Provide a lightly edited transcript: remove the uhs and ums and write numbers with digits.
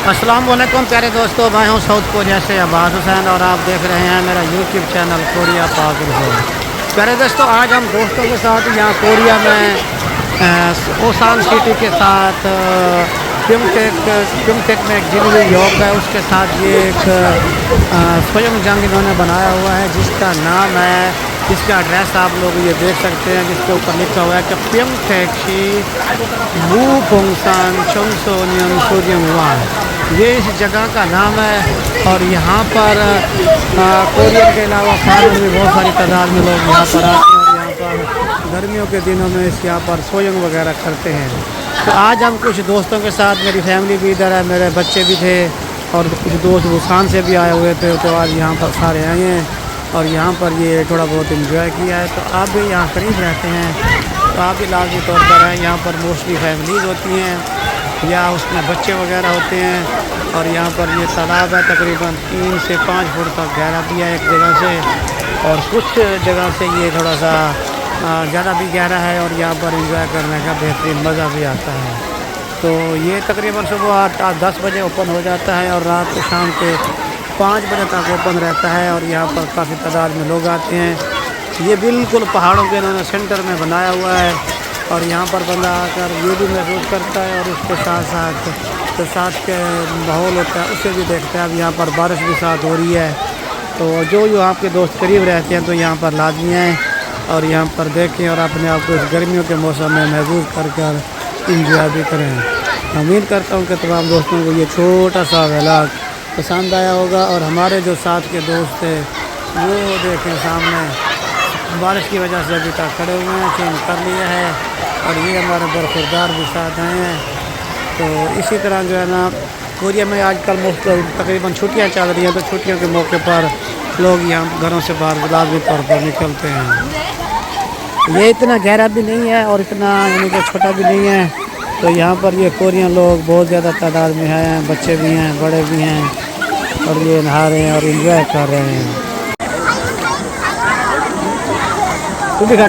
अस्सलाम वालेकुम प्यारे दोस्तों, मैं हूं साउथ कोरिया से अब्बास हुसैन और आप देख रहे हैं मेरा यूट्यूब चैनल कोरिया पागल हो। प्यारे दोस्तों, आज हम दोस्तों के साथ यहाँ कोरिया में ओसान सिटी के साथ प्योंगटेक में एक जिले योग है, उसके साथ ये एक स्वयं जंग इन्होंने बनाया हुआ है जिसका नाम है, जिसका एड्रेस आप लोग ये देख सकते हैं, जिसके ऊपर लिखा हुआ है कि प्योंगटेक शी मू पोंगसान चोंगसोनियन सूर्यवान। ये इस जगह का नाम है और यहाँ पर कोरियन के अलावा फॉरेन भी बहुत सारी तादाद में लोग यहाँ पर आते हैं और यहाँ पर गर्मियों के दिनों में इस यहाँ पर सोयंग वगैरह करते हैं। तो आज हम कुछ दोस्तों के साथ, मेरी फैमिली भी इधर है, मेरे बच्चे भी थे और कुछ दोस्त बुसान से भी आए हुए थे, तो आज यहाँ पर सारे आए हैं और यहाँ पर ये थोड़ा बहुत इन्जॉय किया है। तो आप भी यहाँ करीब रहते हैं तो आप भी लाजमी तौर पर आएँ। यहाँ पर मोस्टली फैमिलीज़ होती हैं या उसमें बच्चे वगैरह होते हैं और यहाँ पर ये तालाब है, तकरीबन 3 से 5 फुट तक गहरा भी है एक जगह से और कुछ जगह से ये थोड़ा सा ज़्यादा भी गहरा है और यहाँ पर एंजॉय करने का बेहतरीन मज़ा भी आता है। तो ये तकरीबन सुबह 8-10 बजे ओपन हो जाता है और रात को शाम के 5 बजे तक ओपन रहता है और यहाँ पर काफ़ी तादाद में लोग आते हैं। ये बिल्कुल पहाड़ों के इन्होंने सेंटर में बनाया हुआ है और यहाँ पर बंदा आकर ये भी महसूस करता है और उसके साथ साथ जो साथ के माहौल होता है उसे भी देखता है। अब यहाँ पर बारिश भी साथ हो रही है, तो जो आपके दोस्त करीब रहते हैं तो यहाँ पर लाजमी हैं और यहाँ पर देखें और अपने आप को इस गर्मियों के मौसम में महसूस कर इंजॉय भी करें। उम्मीद करता हूँ कि तमाम दोस्तों को ये छोटा सा व्लॉग पसंद आया होगा और हमारे जो साथ के दोस्त थे वो देखें सामने बारिश की वजह से अभी तक खड़े हुए हैं, चेंज कर लिया है और ये हमारे बरखुरदार भी साथ आए हैं। तो इसी तरह जो है ना कोरिया में आजकल तकरीबन छुट्टियां चल रही हैं, तो छुट्टियों के मौके पर लोग यहाँ घरों से बाहर लाजमी तौर पर निकलते हैं। ये इतना गहरा भी नहीं है और इतना यानी कि छोटा भी नहीं है, तो यहाँ पर ये कोरियन लोग बहुत ज़्यादा तादाद में हैं, बच्चे भी हैं, बड़े भी हैं और ये नहा रहे हैं और इंजॉय कर रहे हैं। तू भी खा